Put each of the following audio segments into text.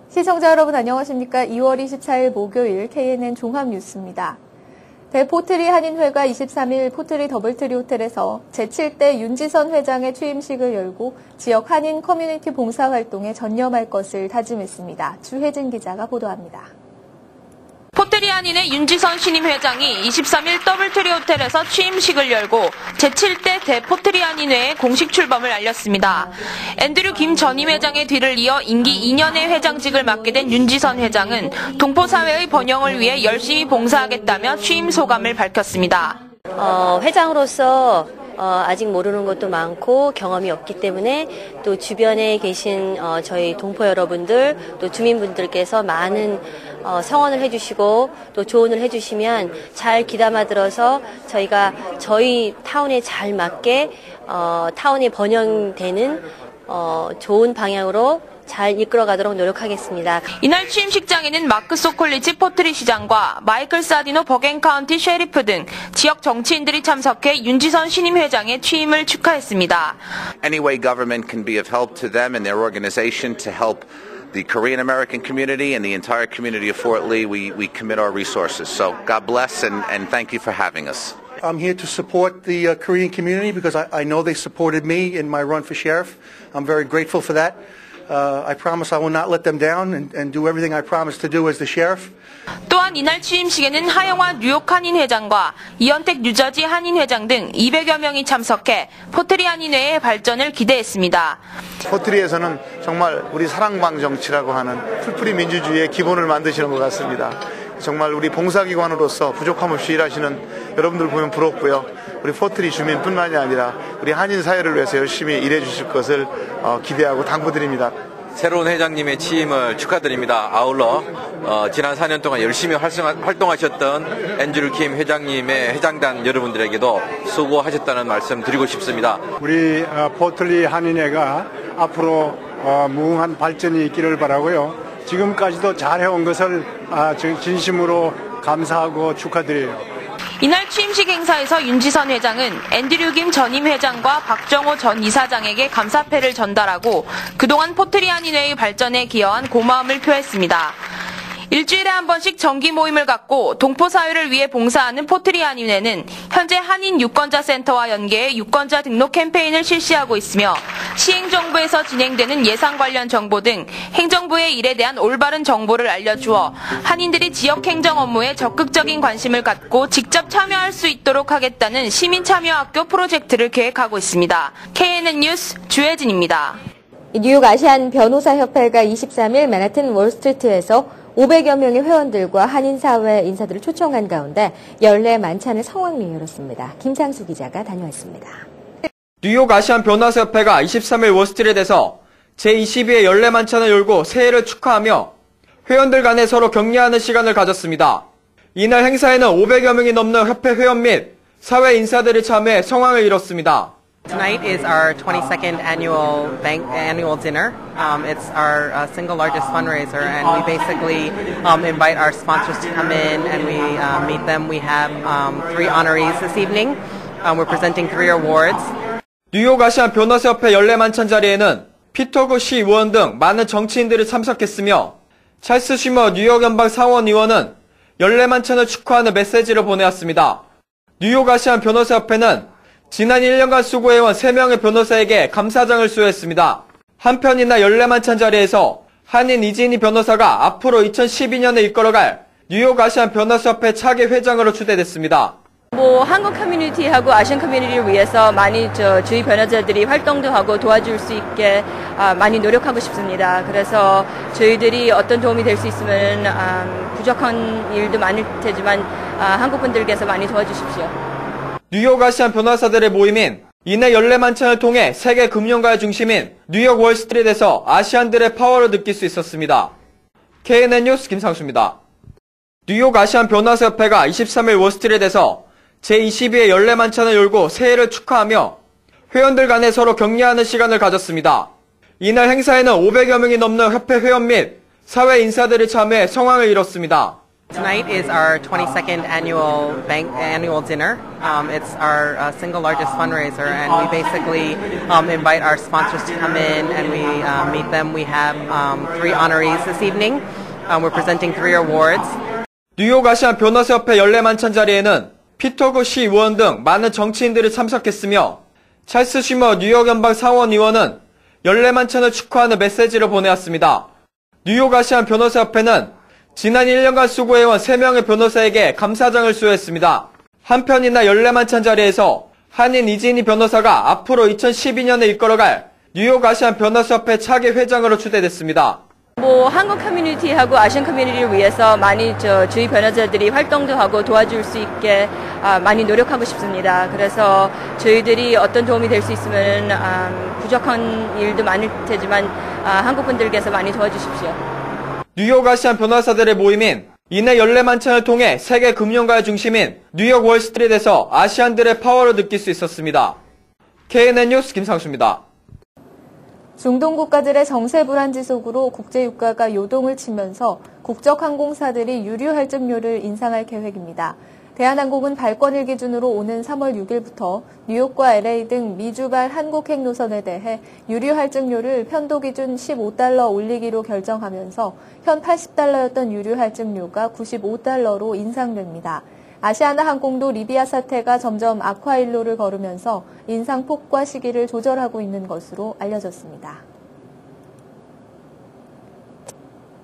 시청자 여러분 안녕하십니까? 2월 24일 목요일 KNN 종합뉴스입니다. 대포트리 한인회가 23일 포트리 더블트리 호텔에서 제7대 윤지선 회장의 취임식을 열고 지역 한인 커뮤니티 봉사활동에 전념할 것을 다짐했습니다. 주혜진 기자가 보도합니다. 포트리 한인회 윤지선 신임 회장이 23일 더블트리 호텔에서 취임식을 열고 제7대 대포트리 한인회의 공식 출범을 알렸습니다. 앤드류 김 전임 회장의 뒤를 이어 임기 2년의 회장직을 맡게 된 윤지선 회장은 동포사회의 번영을 위해 열심히 봉사하겠다며 취임 소감을 밝혔습니다. 회장으로서 아직 모르는 것도 많고 경험이 없기 때문에 또 주변에 계신 저희 동포 여러분들 또 주민분들께서 많은 성원을 해주시고 또 조언을 해주시면 잘 귀담아 들어서 저희가 저희 타운에 잘 맞게 타운이 번영되는 좋은 방향으로 잘 이끌어가도록 노력하겠습니다. 이날 취임식장에는 마크 소콜리치 포트리 시장과 마이클 사디노 버겐 카운티 셰리프 등 지역 정치인들이 참석해 윤지선 신임 회장의 취임을 축하했습니다. Any way government can be of help to them and their organization to help the Korean American community and the entire community of Fort Lee, we commit our resources. So God bless and thank you for having us. I'm here to support the Korean community because I know they supported me in my run for sheriff. I'm very grateful for that. I promise I will not let them down and do everything I promised to do as the sheriff. 또한 이날 취임식에는 하영화 뉴욕 한인 회장과 이현택 뉴저지 한인 회장 등 200여 명이 참석해 포트리 한인회의 발전을 기대했습니다. 포트리에서는 정말 우리 사랑방 정치라고 하는 풀뿌리 민주주의의 기본을 만드시는 것 같습니다. 정말 우리 봉사기관으로서 부족함 없이 일하시는 여러분들 보면 부럽고요. 우리 포트리 주민뿐만이 아니라 우리 한인 사회를 위해서 열심히 일해 주실 것을 기대하고 당부드립니다. 새로운 회장님의 취임을 축하드립니다. 아울러 지난 4년 동안 열심히 활동하셨던 앤드류 김 회장님의 회장단 여러분들에게도 수고하셨다는 말씀 드리고 싶습니다. 우리 포트리 한인회가 앞으로 무궁한 발전이 있기를 바라고요. 지금까지도 잘해온 것을 진심으로 감사하고 축하드려요. 이날 취임식 행사에서 윤지선 회장은 앤드류 김 전임 회장과 박정호 전 이사장에게 감사패를 전달하고 그동안 포트리 한인회의 발전에 기여한 고마움을 표했습니다. 일주일에 한 번씩 정기 모임을 갖고 동포사회를 위해 봉사하는 포트리 한인회는 현재 한인 유권자 센터와 연계해 유권자 등록 캠페인을 실시하고 있으며 시행정부에서 진행되는 예산 관련 정보 등 행정부의 일에 대한 올바른 정보를 알려주어 한인들이 지역 행정 업무에 적극적인 관심을 갖고 직접 참여할 수 있도록 하겠다는 시민참여학교 프로젝트를 계획하고 있습니다. KNN 뉴스 주혜진입니다. 뉴욕 아시안 변호사협회가 23일 맨하튼 월스트리트에서 500여 명의 회원들과 한인사회 인사들을 초청한 가운데 연례 만찬을 성황리에 열었습니다. 김상수 기자가 다녀왔습니다. 뉴욕 아시안 변호사협회가 23일 월스트리트에서 제22회 연례 만찬을 열고 새해를 축하하며 회원들 간에 서로 격려하는 시간을 가졌습니다. 이날 행사에는 500여 명이 넘는 협회 회원 및 사회 인사들이 참여해 성황을 이뤘습니다. Tonight is our 22nd annual dinner. It's our single largest fundraiser, and we basically invite our sponsors to come in and we meet them. We have 3 honorees this evening. We're presenting 3 awards. 뉴욕 아시안 변호사협회 연례 만찬 자리에는 피터 시 의원 등 많은 정치인들이 참석했으며 찰스 쉬머 뉴욕 연방 상원 의원은 연례 만찬을 축하하는 메시지를 보내왔습니다. 뉴욕 아시안 변호사협회는 지난 1년간 수고해온 3명의 변호사에게 감사장을 수여했습니다. 한편 이날 연례 만찬 자리에서 한인 이진희 변호사가 앞으로 2012년에 이끌어갈 뉴욕 아시안 변호사협회 차기 회장으로 추대됐습니다. 한국 커뮤니티하고 아시안 커뮤니티를 위해서 많이 주위 변호사들이 활동도 하고 도와줄 수 있게 많이 노력하고 싶습니다. 그래서 저희들이 어떤 도움이 될 수 있으면 부족한 일도 많을 테지만 한국 분들께서 많이 도와주십시오. 뉴욕 아시안 변호사들의 모임인 이내 연례 만찬을 통해 세계 금융가의 중심인 뉴욕 월스트리트에서 아시안들의 파워를 느낄 수 있었습니다. KNN 뉴스 김상수입니다. 뉴욕 아시안 변호사협회가 23일 월스트리트에서 제22회 연례 만찬을 열고 새해를 축하하며 회원들 간에 서로 격려하는 시간을 가졌습니다. 이날 행사에는 500여 명이 넘는 협회 회원 및 사회 인사들이 참여해 성황을 이뤘습니다. Tonight is our 22nd annual dinner. It's our single largest fundraiser, and we basically invite our sponsors to come in and we meet them. We have 3 honorees this evening. We're presenting 3 awards. 뉴욕 아시안 변호사협회 연례 만찬 자리에는 피터구 시 의원 등 많은 정치인들이 참석했으며 찰스 쉬머 뉴욕 연방 상원 의원은 연례 만찬을 축하하는 메시지를 보내왔습니다. 뉴욕 아시안 변호사협회는 지난 1년간 수고해온 3명의 변호사에게 감사장을 수여했습니다. 한편 이날 연례 만찬 자리에서 한인 이진희 변호사가 앞으로 2012년에 이끌어갈 뉴욕 아시안 변호사협회 차기 회장으로 추대됐습니다. 한국 커뮤니티하고 아시안 커뮤니티를 위해서 많이 주위 변호사들이 활동도 하고 도와줄 수 있게 많이 노력하고 싶습니다. 그래서 저희들이 어떤 도움이 될 수 있으면 부족한 일도 많을 테지만 한국 분들께서 많이 도와주십시오. 뉴욕 아시안 변호사들의 모임인 이내 연례 만찬을 통해 세계 금융가의 중심인 뉴욕 월스트리트에서 아시안들의 파워를 느낄 수 있었습니다. KNN 뉴스 김상수입니다. 중동 국가들의 정세 불안지 속으로 국제 유가가 요동을 치면서 국적 항공사들이 유류 할증료를 인상할 계획입니다. 대한항공은 발권일 기준으로 오는 3월 6일부터 뉴욕과 LA 등 미주발 한국행 노선에 대해 유류 할증료를 편도 기준 $15 올리기로 결정하면서 현 $80였던 유류 할증료가 $95로 인상됩니다. 아시아나항공도 리비아 사태가 점점 악화일로를 걸으면서 인상폭과 시기를 조절하고 있는 것으로 알려졌습니다.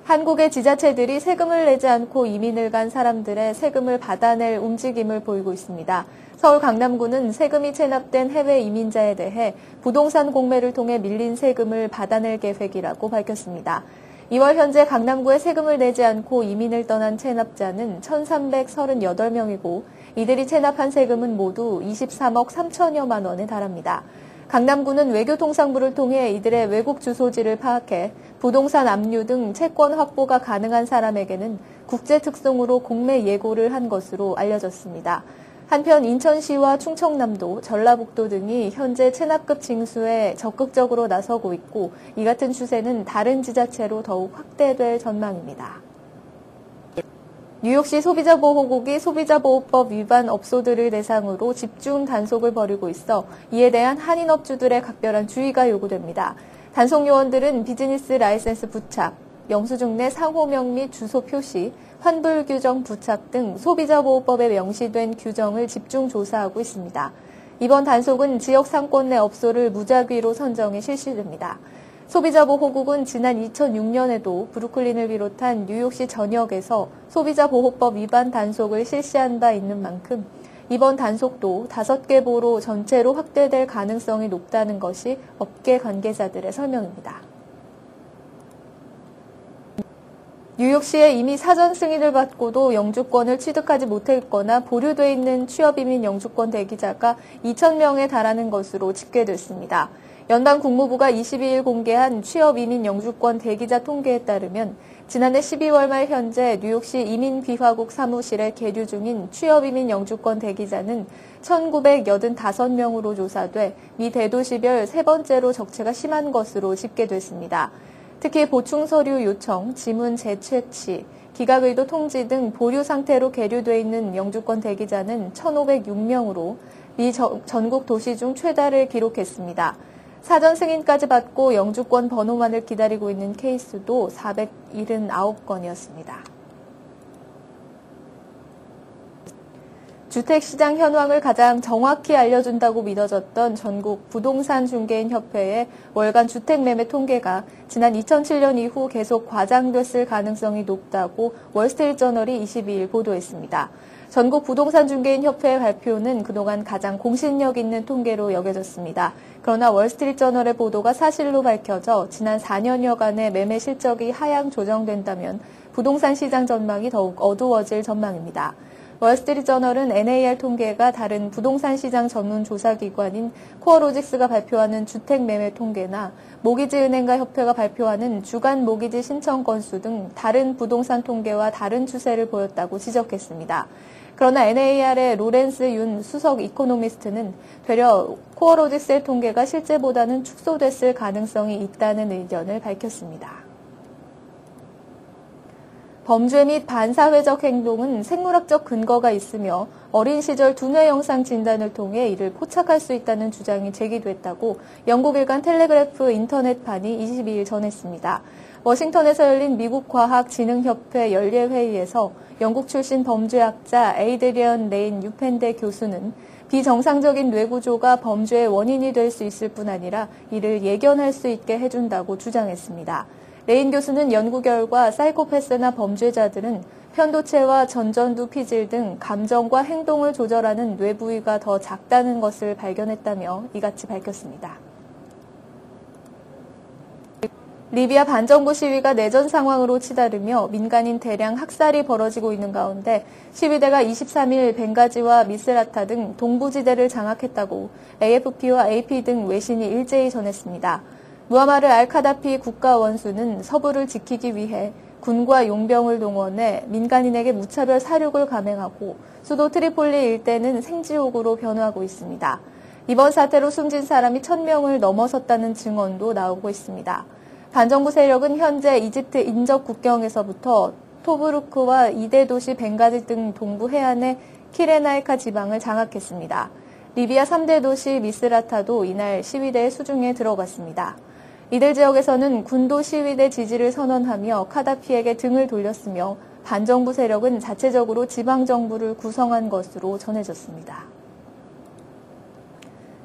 한국의 지자체들이 세금을 내지 않고 이민을 간 사람들의 세금을 받아낼 움직임을 보이고 있습니다. 서울 강남구는 세금이 체납된 해외 이민자에 대해 부동산 공매를 통해 밀린 세금을 받아낼 계획이라고 밝혔습니다. 2월 현재 강남구에 세금을 내지 않고 이민을 떠난 체납자는 1,338명이고 이들이 체납한 세금은 모두 23억 3천여만 원에 달합니다. 강남구는 외교통상부를 통해 이들의 외국 주소지를 파악해 부동산 압류 등 채권 확보가 가능한 사람에게는 국제 특송으로 공매 예고를 한 것으로 알려졌습니다. 한편 인천시와 충청남도, 전라북도 등이 현재 체납급 징수에 적극적으로 나서고 있고 이 같은 추세는 다른 지자체로 더욱 확대될 전망입니다. 뉴욕시 소비자보호국이 소비자보호법 위반 업소들을 대상으로 집중 단속을 벌이고 있어 이에 대한 한인업주들의 각별한 주의가 요구됩니다. 단속 요원들은 비즈니스 라이센스 부착, 영수증 내 상호명 및 주소 표시, 환불 규정 부착 등 소비자보호법에 명시된 규정을 집중 조사하고 있습니다. 이번 단속은 지역 상권 내 업소를 무작위로 선정해 실시됩니다. 소비자보호국은 지난 2006년에도 브루클린을 비롯한 뉴욕시 전역에서 소비자보호법 위반 단속을 실시한 바 있는 만큼 이번 단속도 5개 보로 전체로 확대될 가능성이 높다는 것이 업계 관계자들의 설명입니다. 뉴욕시에 이미 사전 승인을 받고도 영주권을 취득하지 못했거나 보류돼 있는 취업이민 영주권 대기자가 2,000명에 달하는 것으로 집계됐습니다. 연방 국무부가 22일 공개한 취업이민 영주권 대기자 통계에 따르면 지난해 12월 말 현재 뉴욕시 이민귀화국 사무실에 계류 중인 취업이민 영주권 대기자는 1,985명으로 조사돼 미 대도시별 3번째로 적체가 심한 것으로 집계됐습니다. 특히 보충 서류 요청, 지문 재채취, 기각의도 통지 등 보류 상태로 계류돼 있는 영주권 대기자는 1,506명으로 미 전국 도시 중 최다를 기록했습니다. 사전 승인까지 받고 영주권 번호만을 기다리고 있는 케이스도 479건이었습니다. 주택시장 현황을 가장 정확히 알려준다고 믿어졌던 전국 부동산 중개인 협회의 월간 주택 매매 통계가 지난 2007년 이후 계속 과장됐을 가능성이 높다고 월스트리트저널이 22일 보도했습니다. 전국 부동산 중개인 협회의 발표는 그동안 가장 공신력 있는 통계로 여겨졌습니다. 그러나 월스트리트저널의 보도가 사실로 밝혀져 지난 4년여간의 매매 실적이 하향 조정된다면 부동산 시장 전망이 더욱 어두워질 전망입니다. 월스트리트저널은 NAR 통계가 다른 부동산 시장 전문 조사기관인 코어로직스가 발표하는 주택 매매 통계나 모기지은행과 협회가 발표하는 주간 모기지 신청 건수 등 다른 부동산 통계와 다른 추세를 보였다고 지적했습니다. 그러나 NAR의 로렌스 윤 수석 이코노미스트는 되려 코어로직스의 통계가 실제보다는 축소됐을 가능성이 있다는 의견을 밝혔습니다. 범죄 및 반사회적 행동은 생물학적 근거가 있으며 어린 시절 두뇌 영상 진단을 통해 이를 포착할 수 있다는 주장이 제기됐다고 영국 일간 텔레그래프 인터넷판이 22일 전했습니다. 워싱턴에서 열린 미국 과학진흥협회 연례회의에서 영국 출신 범죄학자 에이드리언 레인 유펜대 교수는 비정상적인 뇌구조가 범죄의 원인이 될 수 있을 뿐 아니라 이를 예견할 수 있게 해준다고 주장했습니다. 레인 교수는 연구 결과 사이코패스나 범죄자들은 편도체와 전전두 피질 등 감정과 행동을 조절하는 뇌 부위가 더 작다는 것을 발견했다며 이같이 밝혔습니다. 리비아 반정부 시위가 내전 상황으로 치달으며 민간인 대량 학살이 벌어지고 있는 가운데 시위대가 23일 벵가지와 미스라타 등 동부지대를 장악했다고 AFP와 AP 등 외신이 일제히 전했습니다. 무아마르 알카다피 국가원수는 서부를 지키기 위해 군과 용병을 동원해 민간인에게 무차별 살육을 감행하고 수도 트리폴리 일대는 생지옥으로 변화하고 있습니다. 이번 사태로 숨진 사람이 1,000명을 넘어섰다는 증언도 나오고 있습니다. 반정부 세력은 현재 이집트 인접 국경에서부터 토브루크와 2대 도시 벵가지 등 동부 해안의 키레나이카 지방을 장악했습니다. 리비아 3대 도시 미스라타도 이날 시위대의 수중에 들어갔습니다. 이들 지역에서는 군도 시위대 지지를 선언하며 카다피에게 등을 돌렸으며 반정부 세력은 자체적으로 지방정부를 구성한 것으로 전해졌습니다.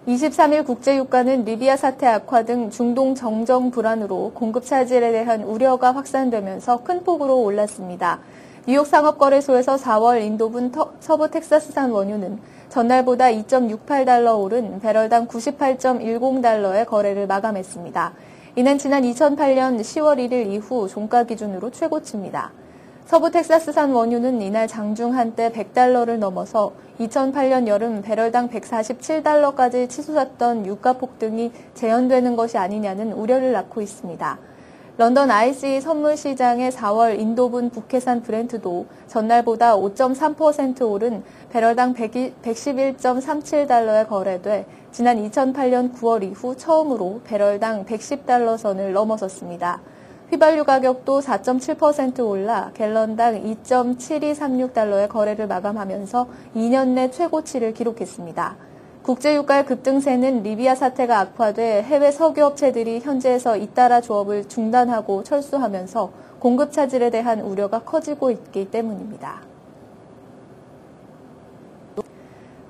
23일 국제유가는 리비아 사태 악화 등 중동 정정 불안으로 공급 차질에 대한 우려가 확산되면서 큰 폭으로 올랐습니다. 뉴욕 상업거래소에서 4월 인도분 서부 텍사스산 원유는 전날보다 2.68달러 오른 배럴당 98.10달러의 거래를 마감했습니다. 이는 지난 2008년 10월 1일 이후 종가 기준으로 최고치입니다. 서부 텍사스산 원유는 이날 장중 한때 100달러를 넘어서 2008년 여름 배럴당 147달러까지 치솟았던 유가 폭등이 재현되는 것이 아니냐는 우려를 낳고 있습니다. 런던 ICE 선물 시장의 4월 인도분 북해산 브렌트도 전날보다 5.3% 오른 배럴당 111.37달러에 거래돼 지난 2008년 9월 이후 처음으로 배럴당 110달러 선을 넘어섰습니다. 휘발유 가격도 4.7% 올라 갤런당 2.7236달러의 거래를 마감하면서 2년 내 최고치를 기록했습니다. 국제유가의 급등세는 리비아 사태가 악화돼 해외 석유업체들이 현지에서 잇따라 조업을 중단하고 철수하면서 공급 차질에 대한 우려가 커지고 있기 때문입니다.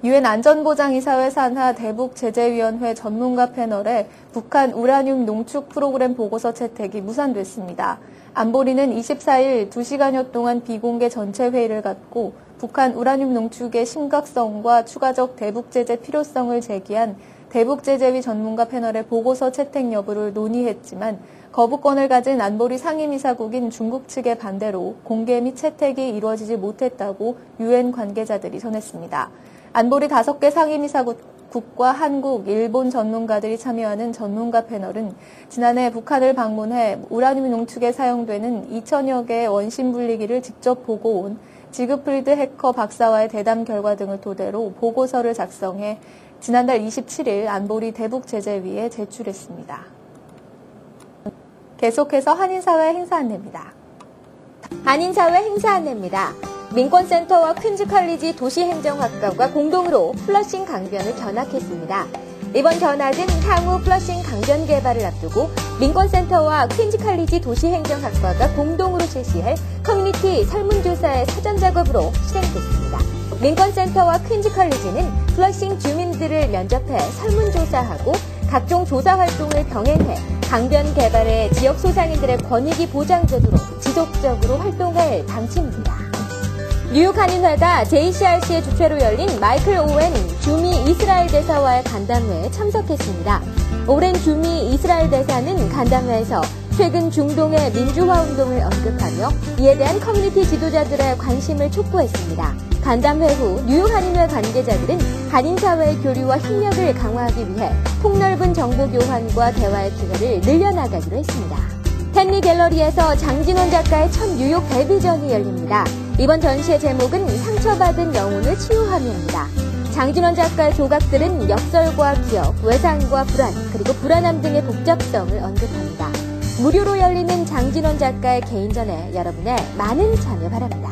유엔 안전보장이사회 산하 대북제재위원회 전문가 패널에 북한 우라늄 농축 프로그램 보고서 채택이 무산됐습니다. 안보리는 24일 2시간여 동안 비공개 전체 회의를 갖고 북한 우라늄 농축의 심각성과 추가적 대북제재 필요성을 제기한 대북제재위 전문가 패널의 보고서 채택 여부를 논의했지만 거부권을 가진 안보리 상임이사국인 중국 측의 반대로 공개 및 채택이 이루어지지 못했다고 유엔 관계자들이 전했습니다. 안보리 5개 상임이사국과 한국, 일본 전문가들이 참여하는 전문가 패널은 지난해 북한을 방문해 우라늄 농축에 사용되는 2,000여 개의 원심 분리기를 직접 보고 온 지그프리드 해커 박사와의 대담 결과 등을 토대로 보고서를 작성해 지난달 27일 안보리 대북제재위에 제출했습니다. 계속해서 한인사회 행사 안내입니다. 한인사회 행사 안내입니다. 민권센터와 퀸즈컬리지 도시행정학과가 공동으로 플러싱 강변을 견학했습니다. 이번 견학은 향후 플러싱 강변 개발을 앞두고 민권센터와 퀸즈컬리지 도시행정학과가 공동으로 실시할 커뮤니티 설문조사의 사전작업으로 실행됐습니다. 민권센터와 퀸즈컬리지는 플러싱 주민들을 면접해 설문조사하고 각종 조사 활동을 병행해 강변 개발에 지역 소상인들의 권익이 보장되도록 지속적으로 활동할 방침입니다. 뉴욕 한인회가 JCRC의 주최로 열린 마이클 오웬 주미 이스라엘 대사와의 간담회에 참석했습니다. 오웬 주미 이스라엘 대사는 간담회에서 최근 중동의 민주화 운동을 언급하며 이에 대한 커뮤니티 지도자들의 관심을 촉구했습니다. 간담회 후 뉴욕 한인회 관계자들은 한인사회의 교류와 협력을 강화하기 위해 폭넓은 정보 교환과 대화의 기회를 늘려나가기로 했습니다. 헨리 갤러리에서 장진원 작가의 첫 뉴욕 데뷔전이 열립니다. 이번 전시의 제목은 상처받은 영혼을 치유하며입니다. 장진원 작가의 조각들은 역설과 기억, 외상과 불안, 그리고 불안함 등의 복잡성을 언급합니다. 무료로 열리는 장진원 작가의 개인전에 여러분의 많은 참여 바랍니다.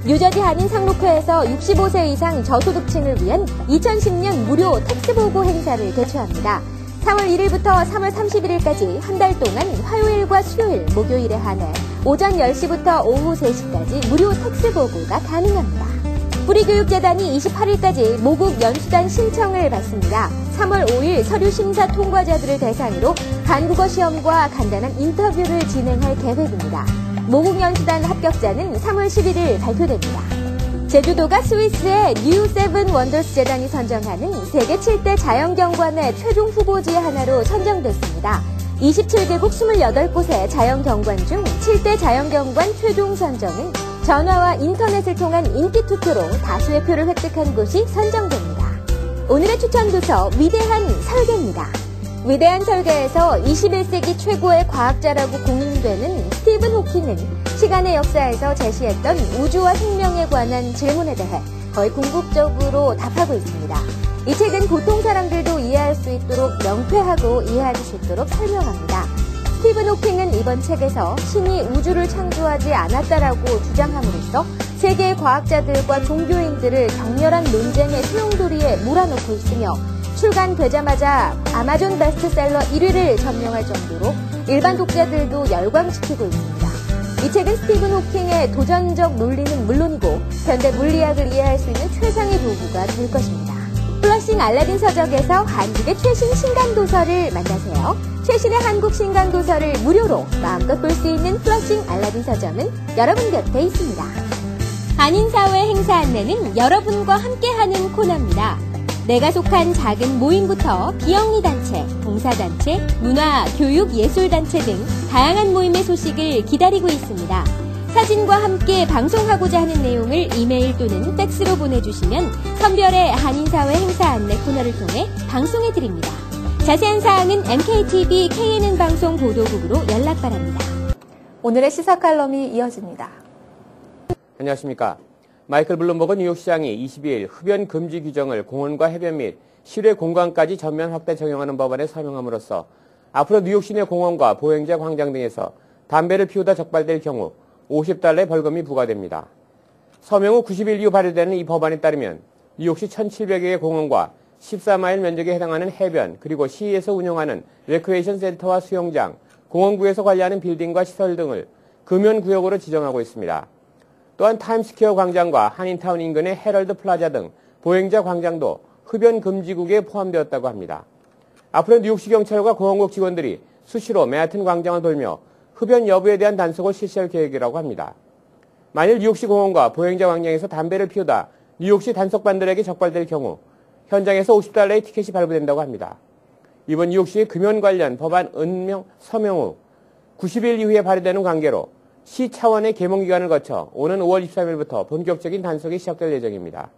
뉴저지 한인 상록회에서 65세 이상 저소득층을 위한 2010년 무료 텍스보고 행사를 개최합니다. 4월 1일부터 3월 31일까지 한 달 동안 화요일과 수요일, 목요일에 한해 오전 10시부터 오후 3시까지 무료 텍스보고가 가능합니다. 뿌리교육재단이 28일까지 모국 연수단 신청을 받습니다. 3월 5일 서류 심사 통과자들을 대상으로 한국어 시험과 간단한 인터뷰를 진행할 계획입니다. 모국 연수단 합격자는 3월 11일 발표됩니다. 제주도가 스위스의 뉴 세븐 원더스 재단이 선정하는 세계 7대 자연경관의 최종 후보지의 하나로 선정됐습니다. 27개국 28곳의 자연경관 중 7대 자연경관 최종 선정은 전화와 인터넷을 통한 인기 투표로 다수의 표를 획득한 곳이 선정됩니다. 오늘의 추천 도서 위대한 설계입니다. 위대한 설계에서 21세기 최고의 과학자라고 공인되는 스티븐 호킹은 시간의 역사에서 제시했던 우주와 생명에 관한 질문에 대해 거의 궁극적으로 답하고 있습니다. 이 책은 보통 사람들도 이해할 수 있도록 명쾌하고 이해할 수 있도록 설명합니다. 스티븐 호킹은 이번 책에서 신이 우주를 창조하지 않았다라고 주장함으로써 세계의 과학자들과 종교인들을 격렬한 논쟁의 소용돌이에 몰아넣고 있으며 출간되자마자 아마존 베스트셀러 1위를 점령할 정도로 일반 독자들도 열광시키고 있습니다. 이 책은 스티븐 호킹의 도전적 논리는 물론이고 현대 물리학을 이해할 수 있는 최상의 도구가 될 것입니다. 플러싱 알라딘 서적에서 한국의 최신 신간도서를 만나세요. 최신의 한국 신간도서를 무료로 마음껏 볼 수 있는 플러싱 알라딘 서점은 여러분 곁에 있습니다. 한인사회 행사 안내는 여러분과 함께하는 코너입니다. 내가 속한 작은 모임부터 비영리 단체, 봉사단체, 문화, 교육, 예술단체 등 다양한 모임의 소식을 기다리고 있습니다. 사진과 함께 방송하고자 하는 내용을 이메일 또는 팩스로 보내주시면 선별의 한인사회 행사 안내 코너를 통해 방송해드립니다. 자세한 사항은 MKTV KNN 방송 보도국으로 연락 바랍니다. 오늘의 시사 칼럼이 이어집니다. 안녕하십니까. 마이클 블룸버그 뉴욕시장이 22일 흡연 금지 규정을 공원과 해변 및 실외 공간까지 전면 확대 적용하는 법안에 서명함으로써 앞으로 뉴욕 시내 공원과 보행자 광장 등에서 담배를 피우다 적발될 경우 $50의 벌금이 부과됩니다. 서명 후 90일 이후 발효되는 이 법안에 따르면 뉴욕시 1,700여개 공원과 14마일 면적에 해당하는 해변 그리고 시에서 운영하는 레크레이션 센터와 수영장, 공원구에서 관리하는 빌딩과 시설 등을 금연구역으로 지정하고 있습니다. 또한 타임스퀘어 광장과 한인타운 인근의 헤럴드 플라자 등 보행자 광장도 흡연 금지구에 포함되었다고 합니다. 앞으로 뉴욕시 경찰과 공원국 직원들이 수시로 맨하튼 광장을 돌며 흡연 여부에 대한 단속을 실시할 계획이라고 합니다. 만일 뉴욕시 공원과 보행자 광장에서 담배를 피우다 뉴욕시 단속반들에게 적발될 경우 현장에서 $50의 티켓이 발부된다고 합니다. 이번 뉴욕시 금연 관련 법안 서명 후 90일 이후에 발효되는 관계로 시 차원의 개몽기간을 거쳐 오는 5월 23일부터 본격적인 단속이 시작될 예정입니다.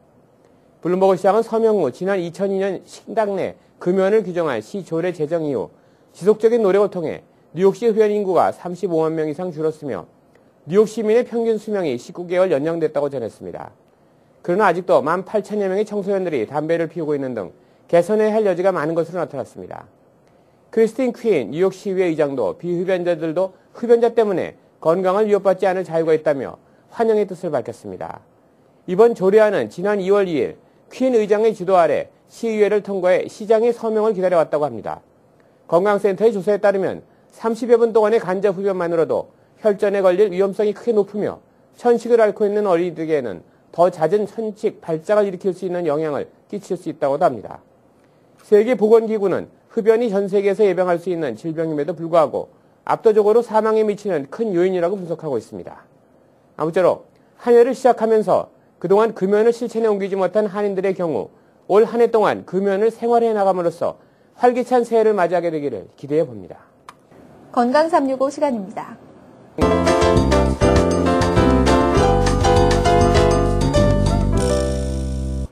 블룸버그 시장은 서명 후 지난 2002년 식당 내 금연을 규정한 시 조례 제정 이후 지속적인 노력을 통해 뉴욕시 흡연 인구가 35만 명 이상 줄었으며 뉴욕 시민의 평균 수명이 19개월 연장됐다고 전했습니다. 그러나 아직도 18,000여 명의 청소년들이 담배를 피우고 있는 등 개선해야 할 여지가 많은 것으로 나타났습니다. 크리스틴 퀸 뉴욕시의회 의장도 비흡연자들도 흡연자 때문에 건강을 위협받지 않을 자유가 있다며 환영의 뜻을 밝혔습니다. 이번 조례안은 지난 2월 2일 퀸 의장의 주도 아래 시의회를 통과해 시장의 서명을 기다려왔다고 합니다. 건강센터의 조사에 따르면 30여 분 동안의 간접 흡연만으로도 혈전에 걸릴 위험성이 크게 높으며 천식을 앓고 있는 어린이들에게는 더 잦은 천식, 발작을 일으킬 수 있는 영향을 끼칠 수 있다고도 합니다. 세계보건기구는 흡연이 전 세계에서 예방할 수 있는 질병임에도 불구하고 압도적으로 사망에 미치는 큰 요인이라고 분석하고 있습니다. 아무쪼록 한 해를 시작하면서 그동안 금연을 실천에 옮기지 못한 한인들의 경우 올 한 해 동안 금연을 생활해 나감으로써 활기찬 새해를 맞이하게 되기를 기대해 봅니다. 건강 365 시간입니다.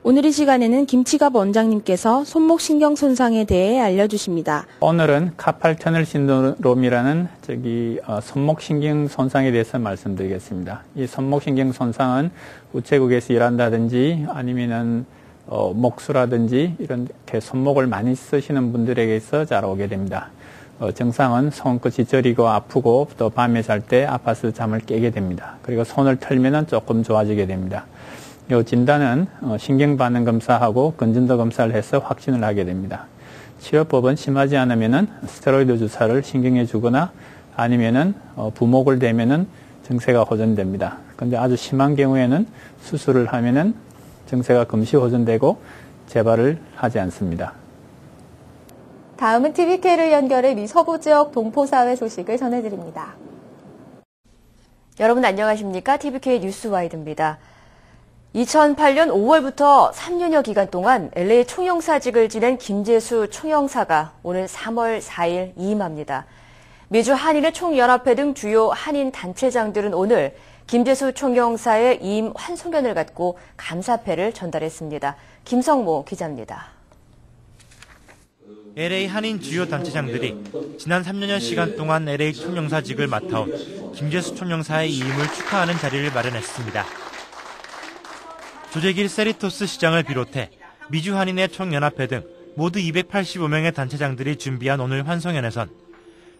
오늘 이 시간에는 김치갑 원장님께서 손목 신경 손상에 대해 알려주십니다. 오늘은 카팔 터널 신드롬이라는 손목 신경 손상에 대해서 말씀드리겠습니다. 이 손목 신경 손상은 우체국에서 일한다든지 아니면은 목수라든지 이렇게 손목을 많이 쓰시는 분들에게서 잘 오게 됩니다. 증상은 손끝이 저리고 아프고 또 밤에 잘 때 아파서 잠을 깨게 됩니다. 그리고 손을 털면은 조금 좋아지게 됩니다. 이 진단은 신경반응 검사하고 건전도 검사를 해서 확진을 하게 됩니다. 치료법은 심하지 않으면은 스테로이드 주사를 신경에 주거나 아니면은 부목을 대면은 증세가 호전됩니다. 근데 아주 심한 경우에는 수술을 하면은 증세가 금시 호전되고 재발을 하지 않습니다. 다음은 TVK를 연결해 미 서부 지역 동포사회 소식을 전해드립니다. 여러분 안녕하십니까? TVK 뉴스와이드입니다. 2008년 5월부터 3년여 기간 동안 LA 총영사직을 지낸 김재수 총영사가 오늘 3월 4일 이임합니다. 미주 한인의 총연합회 등 주요 한인 단체장들은 오늘 김재수 총영사의 이임 환송연을 갖고 감사패를 전달했습니다. 김성모 기자입니다. LA 한인 주요 단체장들이 지난 3년여 시간 동안 LA 총영사직을 맡아온 김재수 총영사의 이임을 축하하는 자리를 마련했습니다. 조재길 세리토스 시장을 비롯해 미주 한인의 총연합회 등 모두 285명의 단체장들이 준비한 오늘 환송연에선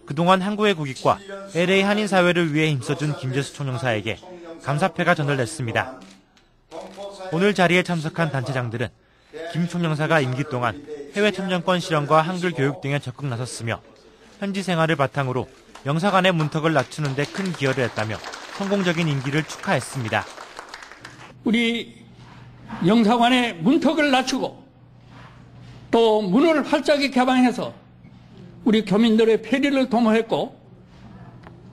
그동안 한국의 국익과 LA 한인 사회를 위해 힘써준 김재수 총영사에게 감사패가 전달됐습니다. 오늘 자리에 참석한 단체장들은 김 총영사가 임기 동안 해외 참정권 실현과 한글 교육 등에 적극 나섰으며 현지 생활을 바탕으로 영사관의 문턱을 낮추는 데 큰 기여를 했다며 성공적인 임기를 축하했습니다. 우리 영사관의 문턱을 낮추고 또 문을 활짝이 개방해서 우리 교민들의 폐리를 도모했고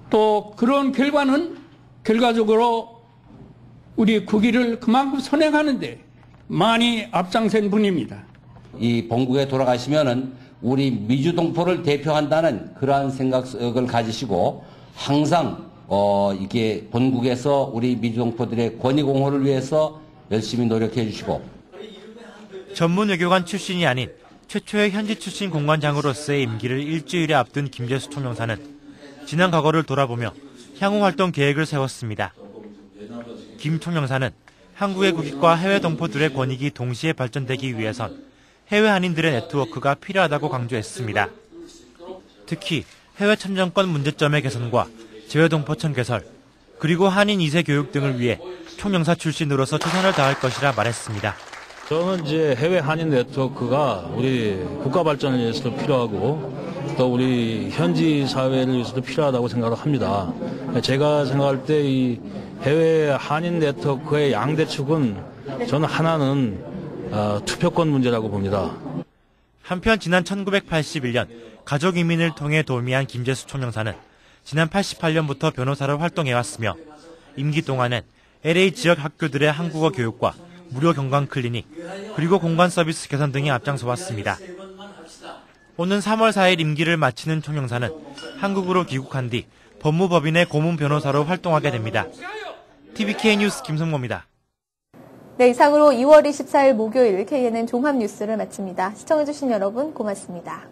또 그런 결과는 결과적으로 우리 국위를 그만큼 선행하는 데 많이 앞장선 분입니다. 이 본국에 돌아가시면은 우리 미주 동포를 대표한다는 그러한 생각을 가지시고 항상 이게 본국에서 우리 미주 동포들의 권익 옹호를 위해서 열심히 노력해 주시고 전문 외교관 출신이 아닌 최초의 현지 출신 공관장으로서의 임기를 일주일에 앞둔 김재수 총영사는 지난 과거를 돌아보며 향후 활동 계획을 세웠습니다. 김 총영사는 한국의 국익과 해외 동포들의 권익이 동시에 발전되기 위해선 해외 한인들의 네트워크가 필요하다고 강조했습니다. 특히 해외 참정권 문제점의 개선과 재외동포청 개설, 그리고 한인 2세 교육 등을 위해 총영사 출신으로서 최선을 다할 것이라 말했습니다. 저는 이제 해외 한인 네트워크가 우리 국가 발전을 위해서도 필요하고 또 우리 현지 사회를 위해서도 필요하다고 생각을 합니다. 제가 생각할 때 이 해외 한인 네트워크의 양대축은 저는 하나는 투표권 문제라고 봅니다. 한편 지난 1981년 가족 이민을 통해 도미한 김재수 총영사는 지난 88년부터 변호사로 활동해왔으며 임기 동안엔 LA 지역 학교들의 한국어 교육과 무료 경관 클리닉, 그리고 공간 서비스 개선 등에 앞장서왔습니다. 오는 3월 4일 임기를 마치는 총영사는 한국으로 귀국한 뒤 법무법인의 고문 변호사로 활동하게 됩니다. TVK 뉴스 김성모입니다. 네, 이상으로 2월 24일 목요일 KNN 종합뉴스를 마칩니다. 시청해주신 여러분 고맙습니다.